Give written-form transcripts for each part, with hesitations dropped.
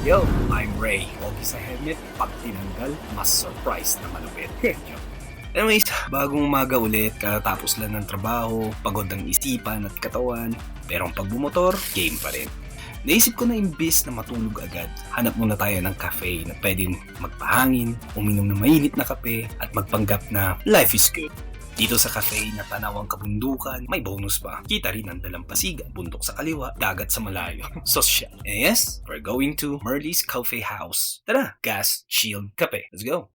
Yo, I'm Ray. Okay sa helmet, pag tinanggal, mas surprise na malupit. Anyways, bagong umaga ulit, katatapos lang ng trabaho, pagod ang isipan at katawan, pero ang pagbumotor, game pa rin. Naisip ko na imbis na matulog agad, hanap muna tayo ng cafe na pwedeng magpahangin, uminom ng mainit na kape, at magpanggap na life is good. Dito sa cafe na tanaw ang kabundukan, may bonus pa. Kita rin ang dalampasigan, bundok sa kaliwa, dagat sa malayo. Sosyal. And yes, we're going to Merly's Coffee House. Tara, gas, chill, kape. Let's go!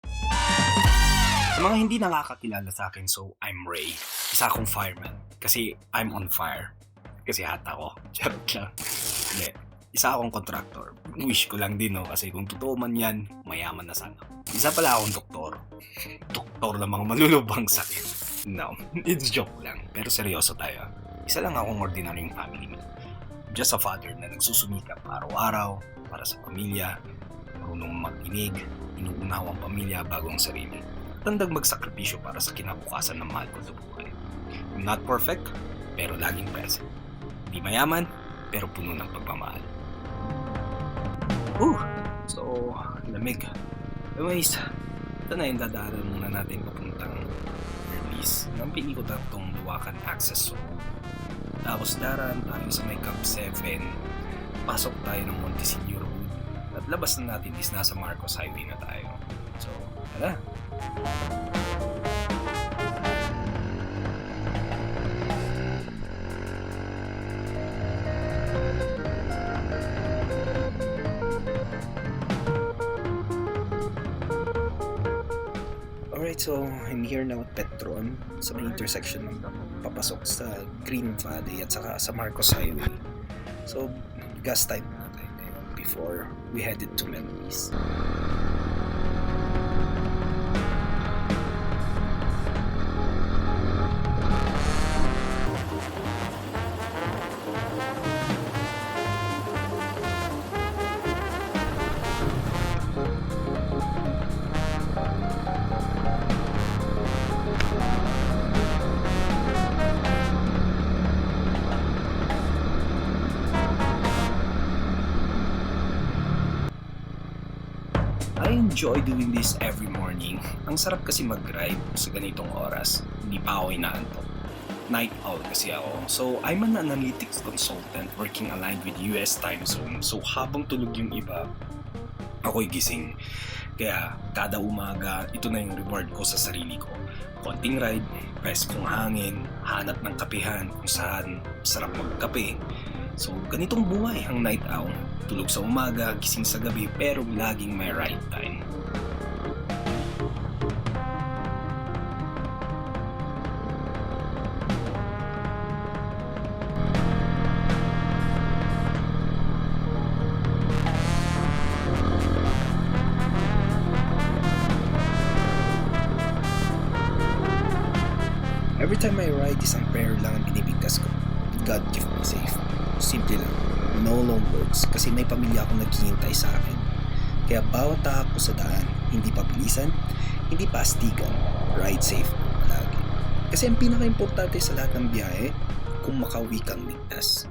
Sa mga hindi nakakakilala sa akin, so I'm Ray. Isa akong fireman. Kasi I'm on fire. Kasi hata ko. Charot lang. Hindi. Isa akong contractor. Wish ko lang din, no? Kasi kung totoo man yan, mayaman na sana. Isa pala akong doktor. Doktor ng mga malulubhang sakit. No, it's joke lang. Pero seryoso tayo. Isa lang akong ordinaryong family man. Just a father na nagsusumikap araw-araw para sa pamilya, marunong mag-inig, inuunaw ang pamilya bago ang sarili. Tandang magsakripisyo para sa kinabukasan ng mahal ko sa buhay. I'm not perfect, pero laging present. Di mayaman, pero puno ng pagmamahal. So, lamig. Anyways, ito na yung dadaanan muna natin papuntang Merly's. Nampili ko na itong Luwakan Access Road. Tapos daraan tayo sa may Camp 7. Pasok tayo ng Montecillo Road. At labas na natin is nasa Marcos Highway na tayo. So, tara! Alright, so I'm here now at Petron sa may intersection ng papasok sa Green Valley at saka sa Marcos Highway. So, gas time natin before we headed to Merly's. I enjoy doing this every morning. Ang sarap kasi mag-ride sa ganitong oras. Hindi pa ako inaantok. Night owl kasi ako. So, I'm an analytics consultant working aligned with US time zone. So, habang tulog yung iba, ako'y gising. Kaya, kada umaga, ito na yung reward ko sa sarili ko. Konting ride, preskong hangin, hanap ng kapihan kung saan sarap magkape. So, ganitong buhay ang night owl. Tulog sa umaga, gising sa gabi, pero laging may ride time. Every time I ride, isang prayer lang ang binibigkas ko. God give me safe. Simple lang. No long words kasi may pamilya akong naghihintay sa akin. Kaya bawat tahak ko sa daan, hindi pabilisan, hindi pastigan, ride safe palagi. Kasi ang pinaka-importante sa lahat ng biyahe, kung makauwi kang ligtas.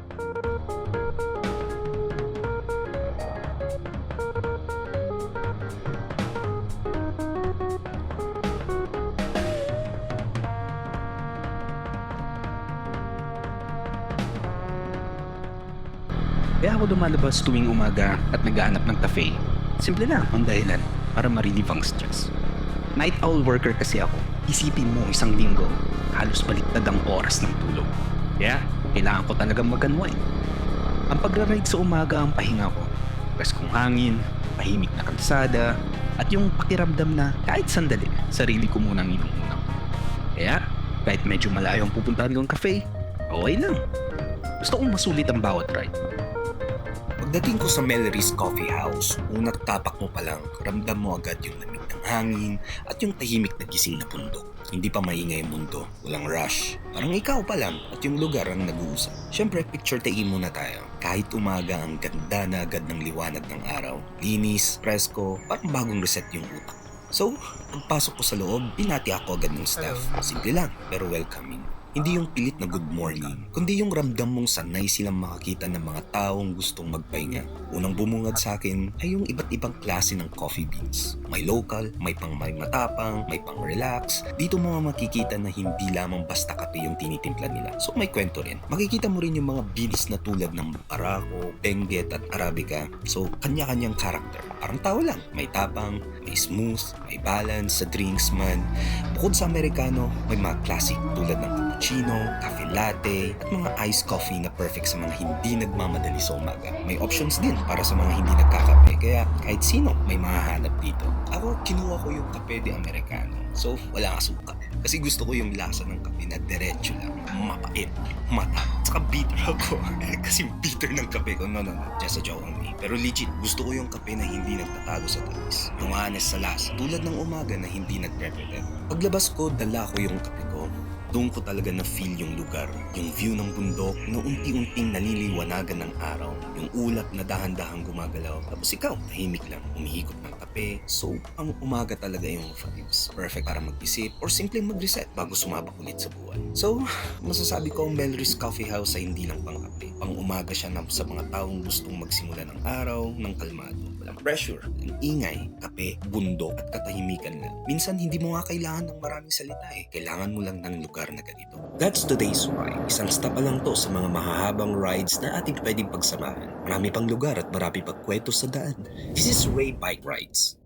Kaya ako lumalabas tuwing umaga at naghahanap ng cafe. Simple lang ang dahilan para ma-relieve ang stress. Night owl worker kasi ako. Isipin mo isang linggo, halos baliktad ang oras ng tulog. Kaya kailangan ko talagang mag-unwind. Ang pagra-ride sa umaga ang pahinga ko. Preskong hangin, tahimik na kalsada, at yung pakiramdam na kahit sandali, sarili ko munang inuunaw. Kaya kahit medyo malayo ang pupuntahan kong cafe, okay lang. Gusto kong masulit ang bawat ride. Pagdating ko sa Merly's Coffee House, unang tapak mo pa lang, ramdam mo agad yung lamig ng hangin at yung tahimik na gising na bundok. Hindi pa maingay ang mundo, walang rush. Parang ikaw pa lang at yung lugar ang nag-uusap. Siyempre, picture taking muna tayo. Kahit umaga, ang ganda na agad ng liwanag ng araw. Linis, presko, parang bagong reset yung utak. So, pagpasok ko sa loob, pinati ako agad ng staff. Simple lang, pero welcoming. Hindi yung pilit na good morning, kundi yung ramdam mong sanay silang makakita ng mga taong gustong magpahinga. Unang bumungad sa akin ay yung iba't ibang klase ng coffee beans. May local, may pang may matapang, may pang relax. Dito mo makikita na hindi lamang basta kape yung tinitimpla nila. So may kwento rin. Makikita mo rin yung mga beans na tulad ng Barako, Benguet at Arabica. So kanya-kanyang karakter. Parang tao lang. May tapang, may smooth, may balance sa drinks man. Bukod sa Americano, may mga classic tulad ng cappuccino, cafe latte, at mga iced coffee na perfect sa mga hindi nagmamadali sa umaga. May options din para sa mga hindi nagkakape, kaya kahit sino may mahahanap dito. Ako, kinuha ko yung kape de Americano. So, walang asuka. Kasi gusto ko yung lasa ng kape na diretso lang, mapait, mata. Saka bitter ako. Kasi bitter ng kape ko. No. Just a joke on me. Pero legit, gusto ko yung kape na hindi nagtatago sa tamis. Yung honest sa lasa. Tulad ng umaga na hindi nag-pretend. Paglabas ko, dala ko yung kape ko. Doon ko talaga na-feel yung lugar, yung view ng bundok na unti-unting naliliwanagan ng araw, yung ulap na dahan-dahang gumagalaw, tapos ikaw, tahimik lang, umihikot ng kape. So, ang umaga talaga yung vibes. Perfect para mag-isip or simpleng mag-reset bago sumabak ulit sa buwan. So, masasabi ko ang Melry's Coffee House ay hindi lang pang kape. Pang umaga siya sa mga taong gustong magsimula ng araw ng kalmado. Walang pressure, walang ingay, kape, bundok at katahimikan lang. Minsan hindi mo nga kailangan ng maraming salita eh. Kailangan mo lang ng lugar na ganito. That's today's ride. Isang stop pa lang to sa mga mahahabang rides na ating pwedeng pagsamahan. Marami pang lugar at marami pang kwento sa daan. This is Ray Bike Rides.